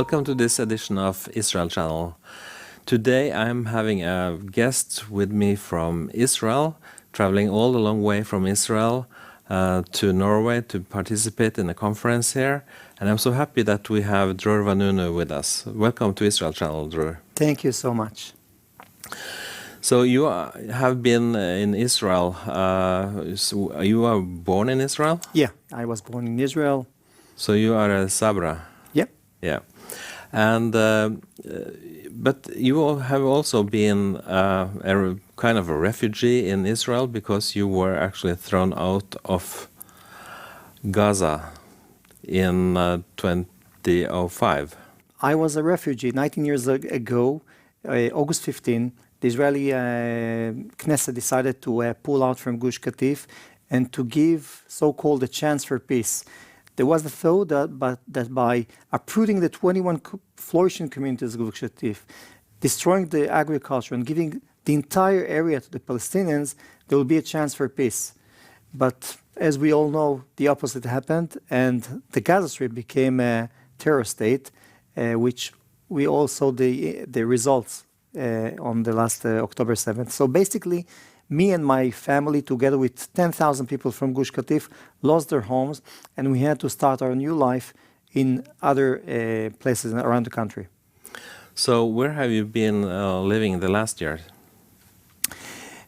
Welcome to this edition of Israel Channel. Today I'm having a guest with me from Israel, traveling all the long way from Israel to Norway to participate in a conference here. And I'm so happy that we have Dror Vanunu with us. Welcome to Israel Channel, Dror. Thank you so much. So you have been in Israel. So you are born in Israel? Yeah, I was born in Israel. So you are a Sabra? Yep. Yeah. And but you have also been a kind of a refugee in Israel because you were actually thrown out of Gaza in 2005. I was a refugee 19 years ago, August 15. The Israeli Knesset decided to pull out from Gush Katif and to give so-called a chance for peace. There was the thought that by uprooting the 21 flourishing communities of Gush Katif, destroying the agriculture and giving the entire area to the Palestinians, there will be a chance for peace. But as we all know, the opposite happened, and the Gaza Strip became a terror state, which we all saw the results on the last October 7th. So basically, me and my family, together with 10,000 people from Gush Katif, lost their homes, and we had to start our new life in other places around the country. So where have you been living the last year?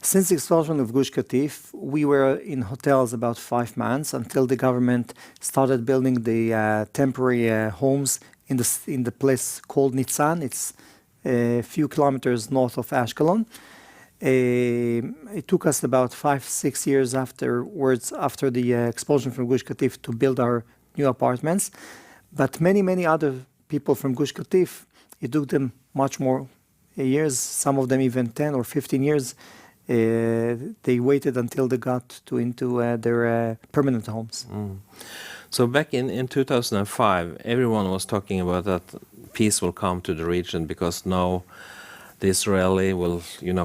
Since the expulsion of Gush Katif, we were in hotels about 5 months until the government started building the temporary homes in the place called Nitzan. It's a few kilometers north of Ashkelon. It took us about 5-6 years afterwards, after the expulsion from Gush Katif, to build our new apartments. But many other people from Gush Katif, it took them much more years, some of them even 10 or 15 years. They waited until they got into their permanent homes. So back in 2005, everyone was talking about that peace will come to the region because now the Israeli will,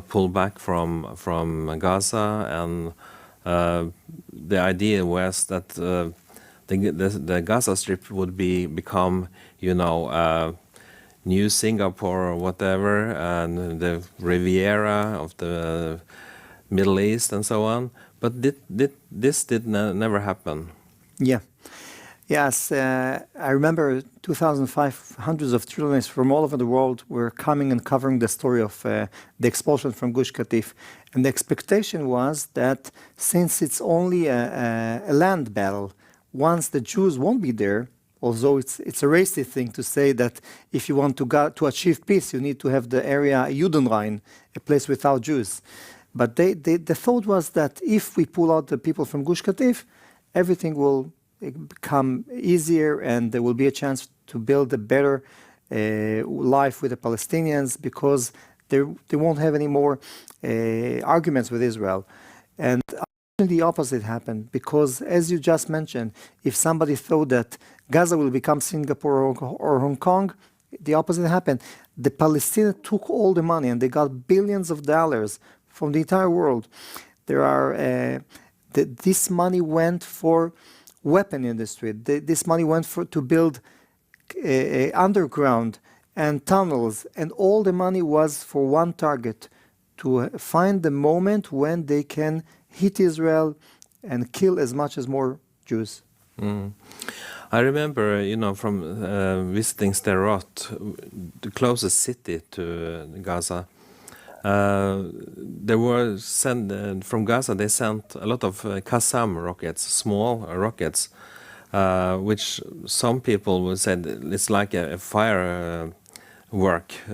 pull back from Gaza, and the idea was that the Gaza Strip would become, New Singapore or whatever, and the Riviera of the Middle East and so on. But this never happen. Yeah. Yes, I remember 2005, hundreds of journalists from all over the world were coming and covering the story of the expulsion from Gush Katif. And the expectation was that since it's only a land battle, once the Jews won't be there, although it's a racist thing to say that if you want to achieve peace, you need to have the area judenrein, a place without Jews. But the thought was that if we pull out the people from Gush Katif, everything will become easier and there will be a chance to build a better life with the Palestinians because they won't have any more arguments with Israel. And the opposite happened because, as you just mentioned, if somebody thought that Gaza will become Singapore or Hong Kong, the opposite happened. The Palestinians took all the money and they got billions of dollars from the entire world. This money went for weapon industry. This money went to build underground and tunnels, and all the money was for one target, to find the moment when they can hit Israel and kill as much as more Jews. I remember, from visiting Sderot, the closest city to Gaza. There were from Gaza. They sent a lot of Qassam rockets, small rockets, which some people would say it's like a firework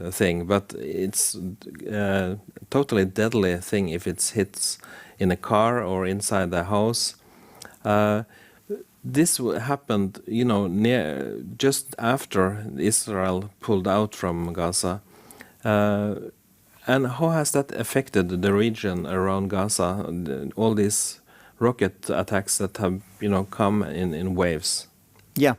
thing, but it's a totally deadly thing if it hits in a car or inside the house. This happened, just after Israel pulled out from Gaza. And how has that affected the region around Gaza, all these rocket attacks that have, come in waves? Yeah,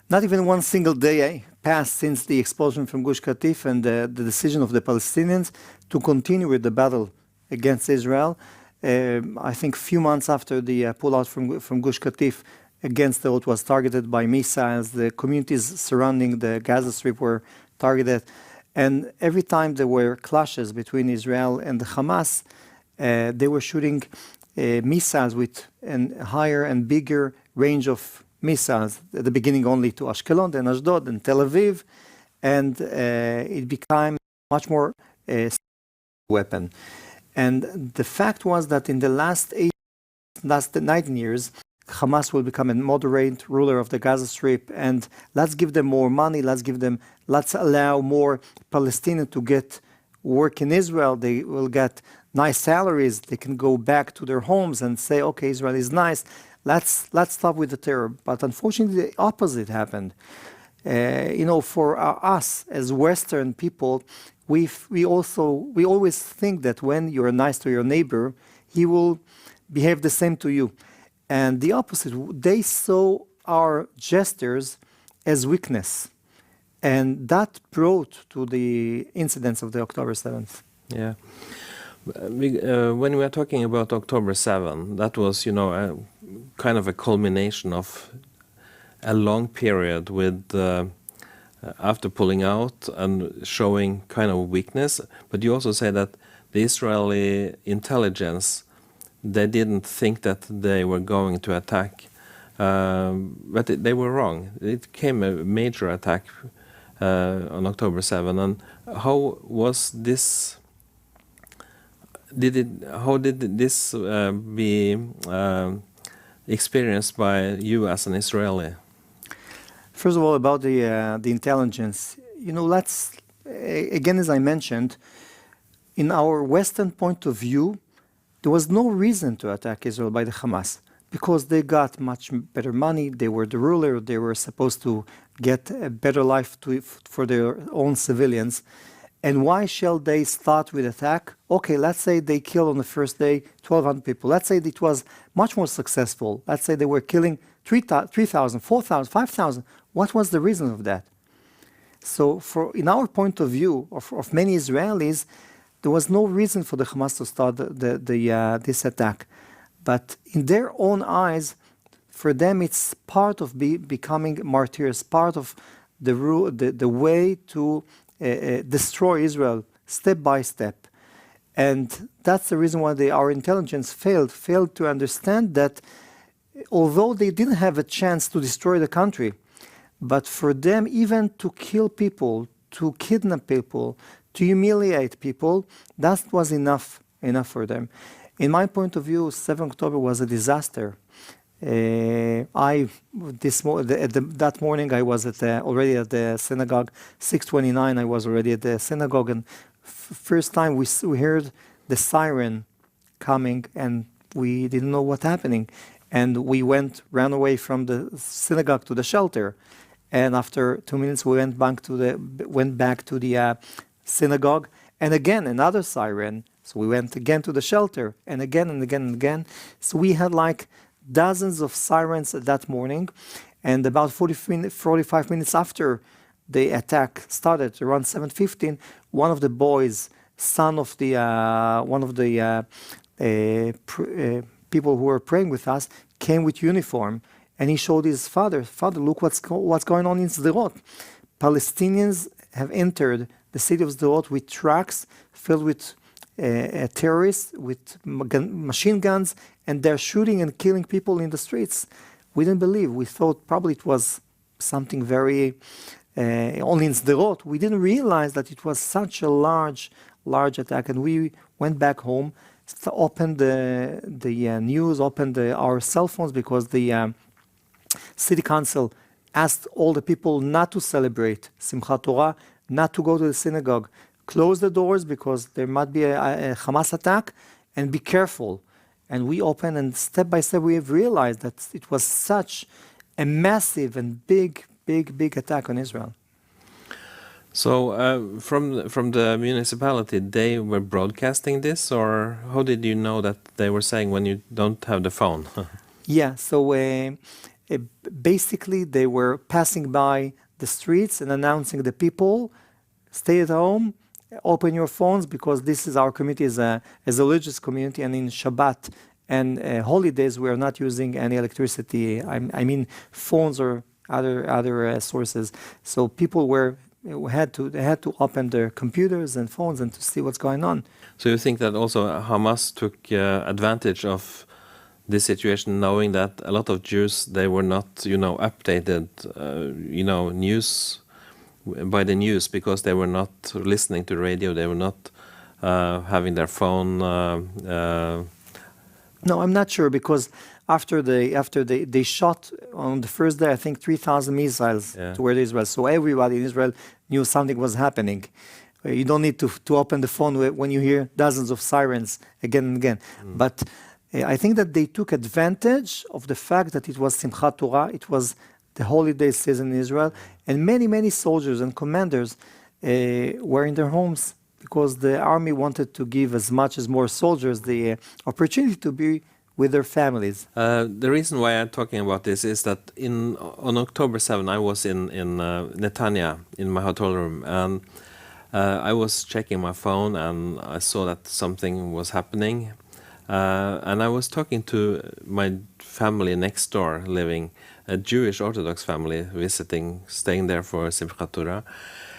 not even one single day passed since the expulsion from Gush Katif and the decision of the Palestinians to continue with the battle against Israel. I think a few months after the pullout from Gush Katif, against Sderot was targeted by missiles. The communities surrounding the Gaza Strip were targeted. And every time there were clashes between Israel and the Hamas, they were shooting missiles with a higher and bigger range of missiles. At the beginning only to Ashkelon, then Ashdod, and Tel Aviv. And it became much more weapon. And the fact was that in the last 19 years, Hamas will become a moderate ruler of the Gaza Strip, and let's give them more money, let's allow more Palestinians to get work in Israel. They will get nice salaries. They can go back to their homes and say, okay, Israel is nice. Let's stop with the terror. But unfortunately, the opposite happened. For us as Western people, we always think that when you're nice to your neighbor, he will behave the same to you. And the opposite, they saw our gestures as weakness. And that brought to the incidents of the October 7th. Yeah. When we are talking about October 7th, that was, a kind of a culmination of a long period with after pulling out and showing kind of weakness. But you also say that the Israeli intelligence, they didn't think that they were going to attack, but they were wrong. It came a major attack on October 7. And how was this? How did this be experienced by you as an Israeli? First of all, about the intelligence, let's again, as I mentioned, in our Western point of view, there was no reason to attack Israel by the Hamas because they got much better money. They were the ruler. They were supposed to get a better life for their own civilians. And why shall they start with attack? Okay, let's say they killed on the first day 1,200 people. Let's say it was much more successful. Let's say they were killing 3,000, 4,000, 5,000. What was the reason of that? So in our point of view, of many Israelis, there was no reason for the Hamas to start this attack. But in their own eyes, for them, it's part of becoming martyrs, part of the way to destroy Israel step by step. And that's the reason why our intelligence failed to understand that although they didn't have a chance to destroy the country, but for them even to kill people, to kidnap people, to humiliate people, that was enough for them. In my point of view, 7 October was a disaster. That morning I was already at the synagogue. 6:29 I was already at the synagogue, and first time we heard the siren coming, and we didn't know what's happening, and we ran away from the synagogue to the shelter, and after 2 minutes we went back to the synagogue, and again another siren. So we went again to the shelter, and again and again and again. So we had like dozens of sirens that morning, and about 45 minutes after the attack started, around 7:15, one of the boys, son of one of the people who were praying with us, came with uniform, and he showed his father, look what's going on in Sderot. Palestinians have entered the city of Sderot with trucks filled with terrorists with machine guns, and they're shooting and killing people in the streets. We didn't believe. We thought probably it was something very only in Sderot. We didn't realize that it was such a large attack, and we went back home, opened the news, opened our cell phones, because the city council asked all the people not to celebrate Simchat Torah, not to go to the synagogue. Close the doors because there might be a Hamas attack, and be careful. And we opened, and step by step we have realized that it was such a massive and big attack on Israel. So from the municipality, they were broadcasting this, or how did you know that they were saying when you don't have the phone? Yeah, so basically they were passing by the streets and announcing the people, stay at home, open your phones, because this is our community is a religious community, and in Shabbat and holidays we are not using any electricity. I mean phones or other sources. So people had to open their computers and phones and to see what's going on. So you think that also Hamas took advantage of this situation, knowing that a lot of Jews, they were not, updated, news by the news, because they were not listening to radio, they were not having their phone. No, I'm not sure, because after they shot on the first day, I think 3,000 missiles toward Israel. So everybody in Israel knew something was happening. You don't need to open the phone when you hear dozens of sirens again and again. But I think that they took advantage of the fact that it was Simchat Torah, it was the holiday season in Israel, and many soldiers and commanders were in their homes, because the army wanted to give as much as more soldiers the opportunity to be with their families. The reason why I'm talking about this is that on October 7, I was in Netanya in my hotel room, and I was checking my phone, and I saw that something was happening. And I was talking to my family next door, living, a Jewish Orthodox family, staying there for Simchat Torah.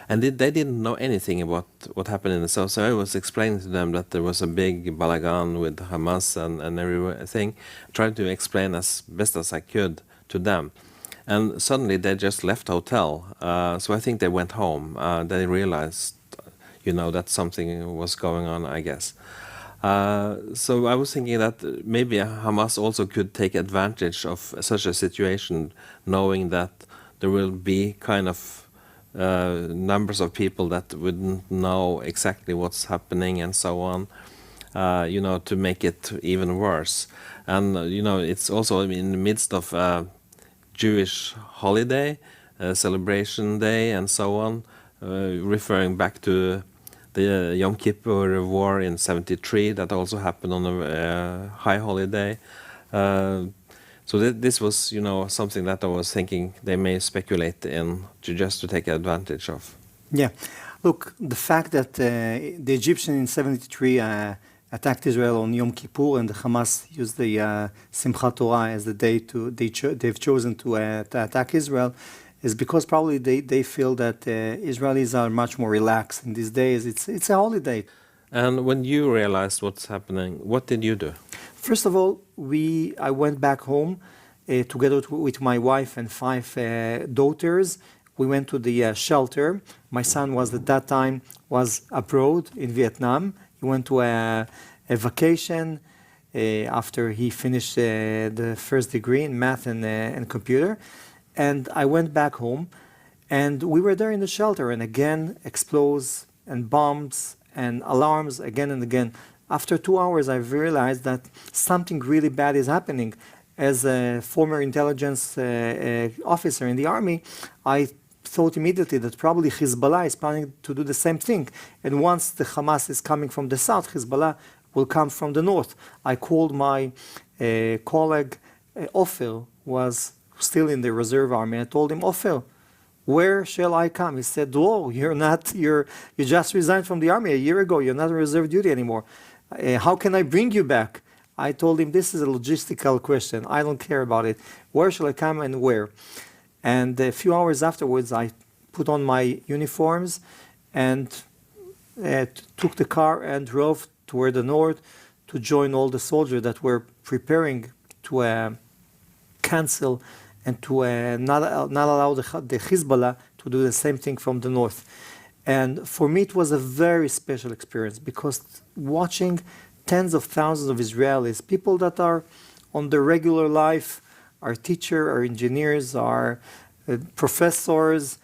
And they didn't know anything about what happened in the south. So I was explaining to them that there was a big balagan with Hamas and everything, trying to explain as best as I could to them. And suddenly they just left the hotel. So I think they went home. They realized, that something was going on, I guess. So I was thinking that maybe Hamas also could take advantage of such a situation, knowing that there will be kind of numbers of people that wouldn't know exactly what's happening and so on, to make it even worse. And, it's also in the midst of a Jewish holiday, celebration day and so on, referring back to the Yom Kippur War in 73, that also happened on a high holiday. So this was, something that I was thinking they may speculate in just to take advantage of. Yeah. Look, the fact that the Egyptians in 73 attacked Israel on Yom Kippur, and the Hamas used the Simchat Torah as the day they've chosen to attack Israel, is because probably they feel that Israelis are much more relaxed in these days. It's a holiday. And when you realized what's happening, what did you do? First of all, I went back home together with my wife and 5 daughters. We went to the shelter. My son was at that time abroad in Vietnam. He went to a vacation after he finished the first degree in math and computer. And I went back home, and we were there in the shelter, and again, explosions and bombs and alarms again and again. After 2 hours, I realized that something really bad is happening. As a former intelligence officer in the army, I thought immediately that probably Hezbollah is planning to do the same thing. And once the Hamas is coming from the south, Hezbollah will come from the north. I called my colleague, Ofer, was still in the reserve army. I told him, Ofer, where shall I come? He said, Dror, you just resigned from the army a year ago. You're not on reserve duty anymore. How can I bring you back? I told him, this is a logistical question. I don't care about it. Where shall I come and where? And a few hours afterwards, I put on my uniforms and took the car and drove toward the north to join all the soldiers that were preparing to cancel and to not allow the Hezbollah to do the same thing from the north. And for me, it was a very special experience, because watching tens of thousands of Israelis, people that are on their regular life, are teachers, are engineers, are professors,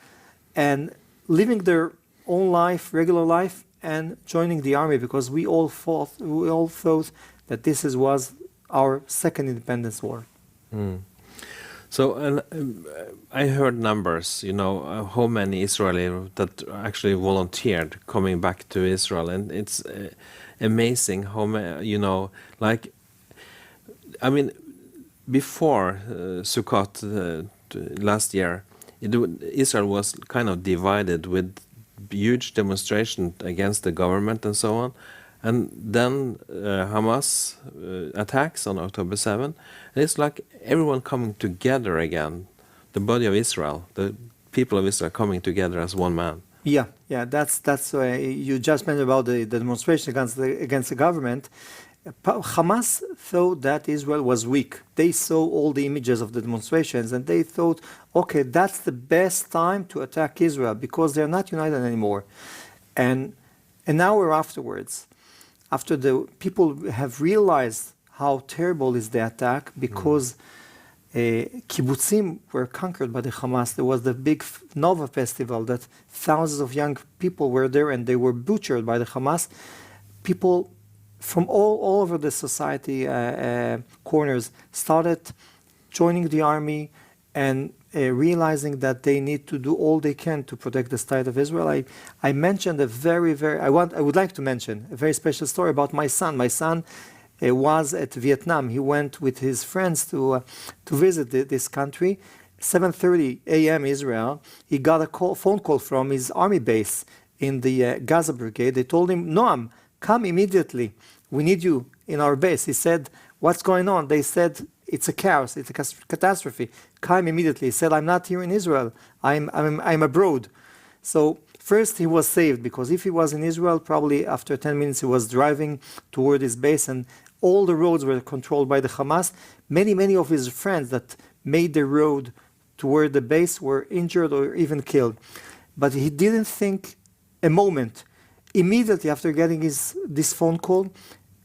and living their own life, regular life, and joining the army, because we all thought that this was our second independence war. So I heard numbers, how many Israelis that actually volunteered coming back to Israel, and it's amazing how many, before Sukkot last year, Israel was kind of divided with huge demonstration against the government and so on, And then Hamas attacks on October 7. And it's like everyone coming together again, the body of Israel, the people of Israel coming together as one man. Yeah, that's you just mentioned about the demonstration against the government. Hamas thought that Israel was weak. They saw all the images of the demonstrations and they thought, okay, that's the best time to attack Israel because they're not united anymore. And an hour afterwards, after the people have realized how terrible is the attack, because kibbutzim were conquered by the Hamas. There was the big Nova festival that thousands of young people were there and they were butchered by the Hamas. People from all over the society corners started joining the army and realizing that they need to do all they can to protect the state of Israel. I mentioned I would like to mention a very special story about my son. My son was at Vietnam. He went with his friends to visit this country. 7:30 a.m. Israel. He got a phone call from his army base in the Gaza brigade. They told him, Noam, come immediately. We need you in our base. He said, what's going on? They said, it's a chaos. It's a catastrophe. Come immediately. He said, I'm not here in Israel. I'm abroad. So first he was saved, because if he was in Israel, probably after 10 minutes he was driving toward his base and all the roads were controlled by the Hamas. Many of his friends that made the road toward the base were injured or even killed. But he didn't think a moment. Immediately after getting this phone call,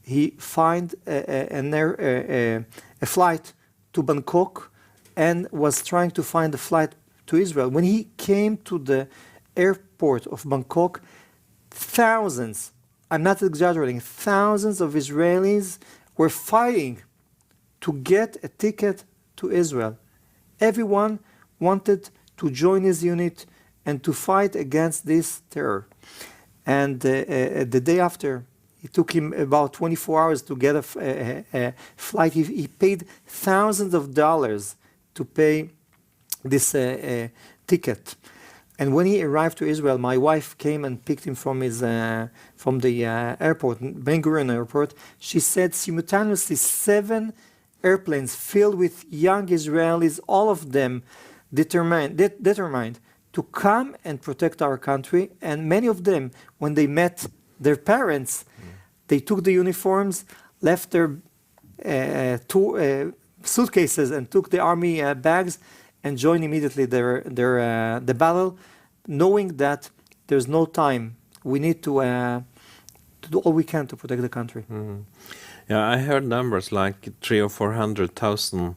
he found a flight to Bangkok and was trying to find a flight to Israel. When he came to the airport of Bangkok, thousands, I'm not exaggerating, thousands of Israelis were fighting to get a ticket to Israel. Everyone wanted to join his unit and to fight against this terror. And the day after, it took him about 24 hours to get a flight. He paid thousands of dollars to pay this ticket. And when he arrived to Israel, my wife came and picked him from the airport, Ben Gurion airport. She said simultaneously 7 airplanes filled with young Israelis, all of them determined to come and protect our country. And many of them, when they met their parents, they took the uniforms, left their suitcases and took the army bags and joined immediately the battle, knowing that there's no time. We need to do all we can to protect the country. Mm-hmm. Yeah, I heard numbers like 300,000 or 400,000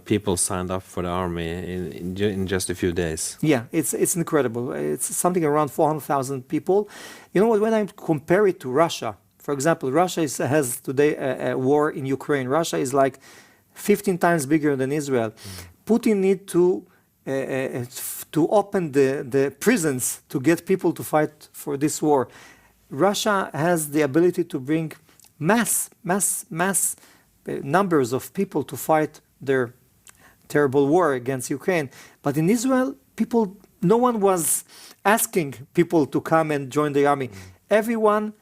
people signed up for the army in just a few days. Yeah, it's incredible. It's something around 400,000 people. You know what? When I compare it to Russia, for example, Russia has today a war in Ukraine. Russia is like 15 times bigger than Israel. Putin need to open the prisons to get people to fight for this war. Russia has the ability to bring mass numbers of people to fight their terrible war against Ukraine. But in Israel, no one was asking people to come and join the army. Everyone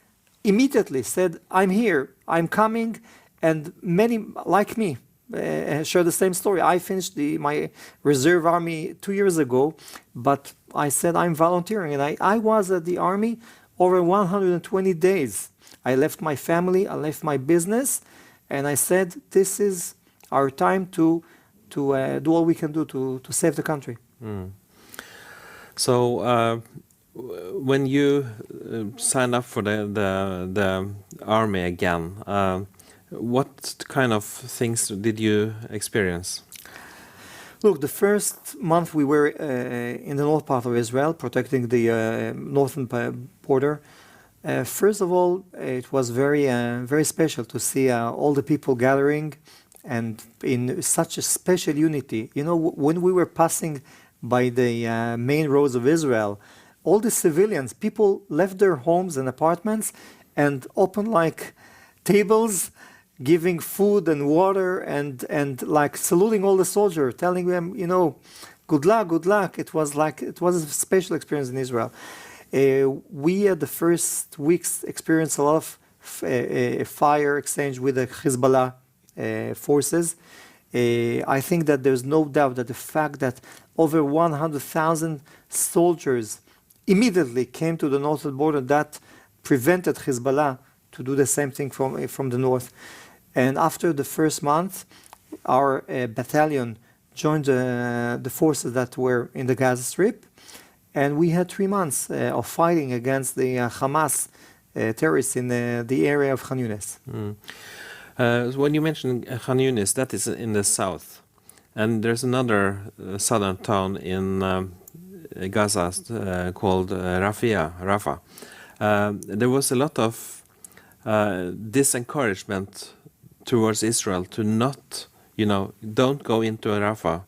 immediately said, I'm here, I'm coming, and many like me share the same story. I finished my reserve army 2 years ago, but I said I'm volunteering, and I was at the army over 120 days. I left my family, I left my business, and I said this is our time to do all we can do to save the country. Mm. So when you signed up for the army again, what kind of things did you experience? Look, the first month we were in the north part of Israel, protecting the northern border. First of all, it was very special to see all the people gathering and in such a special unity. You know, when we were passing by the main roads of Israel, all the civilians, people left their homes and apartments and opened like tables, giving food and water and like saluting all the soldiers, telling them, you know, good luck, good luck. It was a special experience in Israel. We at the first weeks experienced a lot of fire exchange with the Hezbollah forces. I think that there's no doubt that the fact that over 100,000 soldiers immediately came to the northern border, that prevented Hezbollah to do the same thing from the north. And after the first month, our battalion joined the forces that were in the Gaza Strip, and we had 3 months of fighting against the Hamas terrorists in the area of Khan Yunis. When you mentioned Khan Yunis, that is in the south, and there's another southern town in Gaza called Rafah. There was a lot of disencouragement towards Israel to not, don't go into Rafah.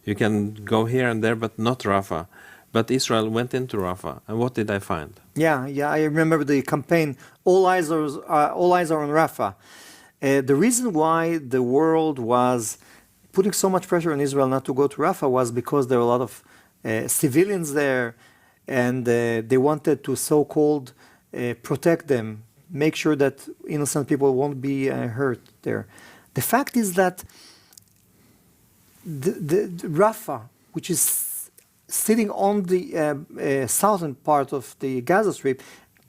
You can go here and there, but not Rafah. But Israel went into Rafah, and what did I find? Yeah, I remember the campaign. All eyes are on Rafah. The reason why the world was putting so much pressure on Israel not to go to Rafah was because there were a lot of civilians there, and they wanted to so-called protect them, make sure that innocent people won't be hurt there. The fact is that the Rafah, which is sitting on the southern part of the Gaza Strip,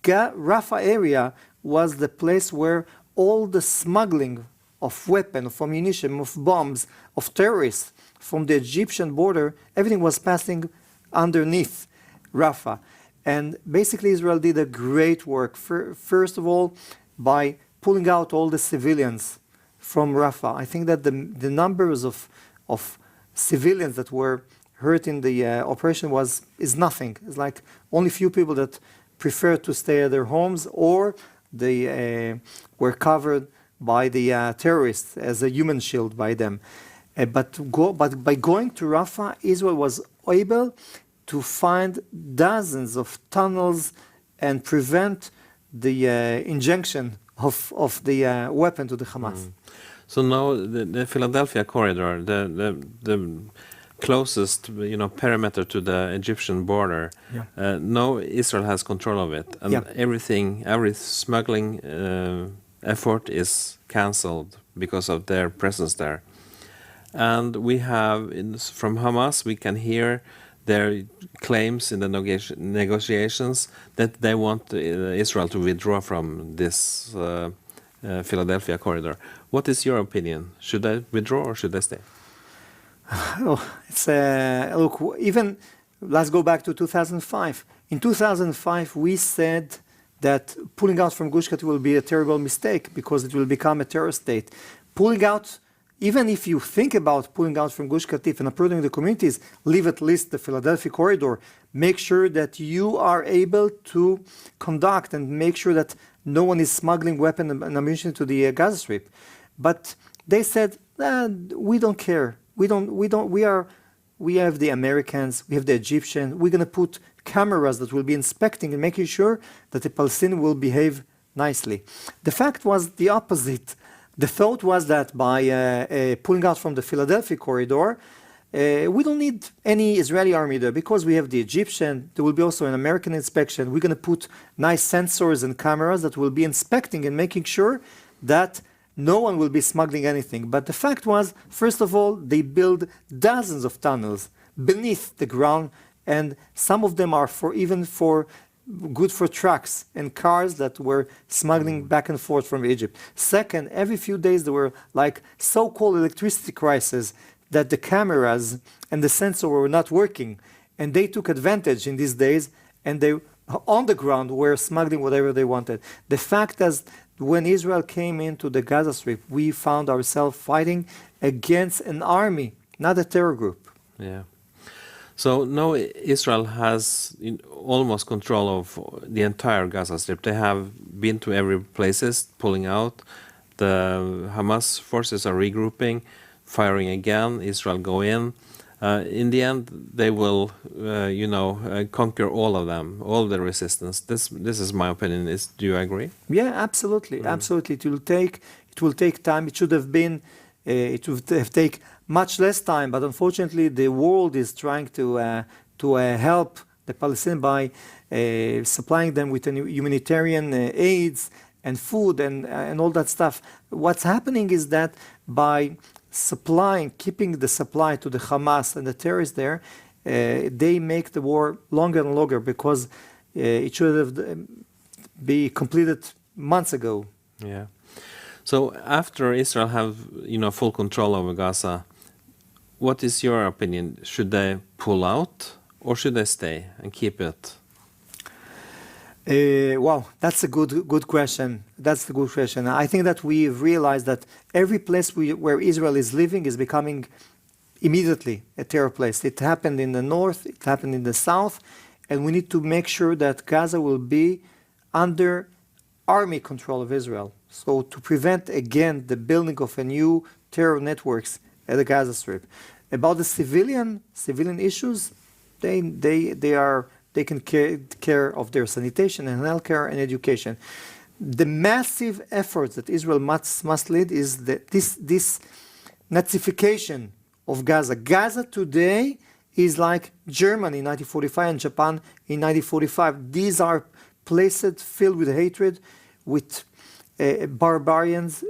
Rafah area was the place where all the smuggling of weapons, of ammunition, of bombs, of terrorists from the Egyptian border, everything was passing underneath Rafah. And basically Israel did a great work, first of all, by pulling out all the civilians from Rafah. I think that the numbers of civilians that were hurt in the operation is nothing. It's like only few people that prefer to stay at their homes, or they were covered by the terrorists as a human shield by them. But by going to Rafah, Israel was able to find dozens of tunnels and prevent the injection of the weapon to the Hamas. So now the Philadelphia corridor, the closest perimeter to the Egyptian border, now Israel has control of it, and every smuggling effort is cancelled because of their presence there. And we have from Hamas, we can hear their claims in the negotiations that they want Israel to withdraw from this Philadelphia corridor. What is your opinion? Should they withdraw or should they stay? Look, even let's go back to 2005. In 2005, we said that pulling out from Gush Katif will be a terrible mistake because it will become a terror state. Pulling out, even if you think about pulling out from Gush Katif and uprooting the communities, leave at least the Philadelphia corridor. Make sure that you are able to conduct and make sure that no one is smuggling weapons and ammunition to the Gaza Strip. But they said, we don't care. We have the Americans, we have the Egyptians, we're going to put cameras that will be inspecting and making sure that the Palestinians will behave nicely. The fact was the opposite. The thought was that by pulling out from the Philadelphia corridor, we don't need any Israeli army there because we have the Egyptian, there will be also an American inspection. We're going to put nice sensors and cameras that will be inspecting and making sure that no one will be smuggling anything. But the fact was, first of all, they build dozens of tunnels beneath the ground, and some of them are good for trucks and cars that were smuggling back and forth from Egypt. Second, every few days there were like so-called electricity crises that the cameras and the sensor were not working, and they took advantage in these days, and they on the ground were smuggling whatever they wanted. The fact is, when Israel came into the Gaza Strip, we found ourselves fighting against an army, not a terror group. Yeah. So now Israel has almost control of the entire Gaza Strip. They have been to every places, pulling out. The Hamas forces are regrouping, firing again. Israel go in. In the end, they will, conquer all of them, all the resistance. This is my opinion. Do you agree? Yeah, absolutely, absolutely. It will take time. It should have been. It would have taken much less time. But unfortunately, the world is trying to help the Palestinians by supplying them with humanitarian aids and food and all that stuff. What's happening is that by keeping the supply to the Hamas and the terrorists there, they make the war longer and longer because it should have be completed months ago. Yeah. So after Israel have full control over Gaza, what is your opinion? Should they pull out or should they stay and keep it? Wow, that's a good question. That's the good question. I think that we've realized that every place where Israel is living is becoming immediately a terror place. It happened in the north, it happened in the south, and we need to make sure that Gaza will be under army control of Israel. So to prevent again the building of a new terror networks at the Gaza Strip. About the civilian issues, they can care of their sanitation and healthcare and education. The massive efforts that Israel must lead is this Nazification of Gaza. Gaza today is like Germany in 1945 and Japan in 1945. These are places filled with hatred, with barbarians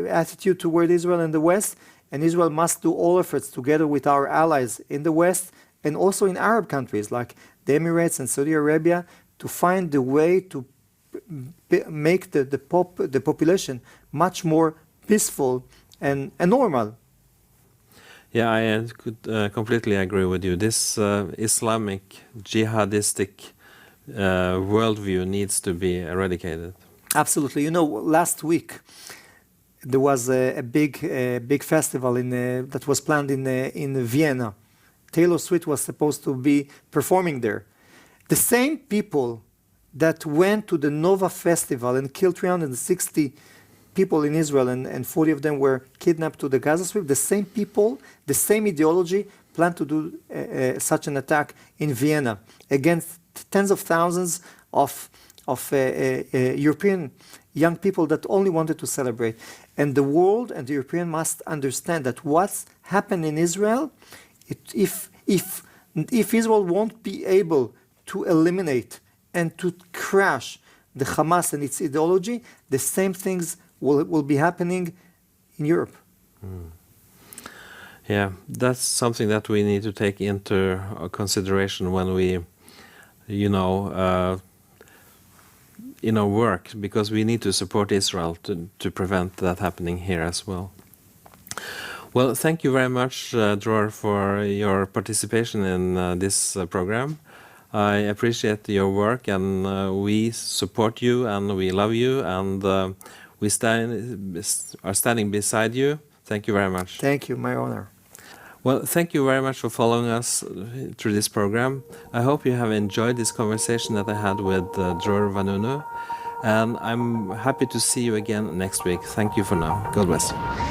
attitude toward Israel and the West, and Israel must do all efforts together with our allies in the West and also in Arab countries like the Emirates and Saudi Arabia to find the way to make the population much more peaceful and normal. Yeah, I could completely agree with you. This Islamic jihadistic worldview needs to be eradicated. Absolutely. Last week there was a big festival that was planned in Vienna. Taylor Swift was supposed to be performing there. The same people that went to the Nova Festival and killed 360 people in Israel and 40 of them were kidnapped to the Gaza Strip, the same people, the same ideology plan to do such an attack in Vienna against tens of thousands of European young people that only wanted to celebrate. And the world and the European must understand that what's happened in Israel, if Israel won't be able to eliminate and to crash the Hamas and its ideology, the same things will be happening in Europe. Mm. Yeah, that's something that we need to take into consideration when we, work, because we need to support Israel to prevent that happening here as well. Well, thank you very much, Dror, for your participation in this program. I appreciate your work, and we support you, and we love you, and we are standing beside you. Thank you very much. Thank you, my honor. Well, thank you very much for following us through this program. I hope you have enjoyed this conversation that I had with Dror Vanunu, and I'm happy to see you again next week. Thank you for now. God bless you.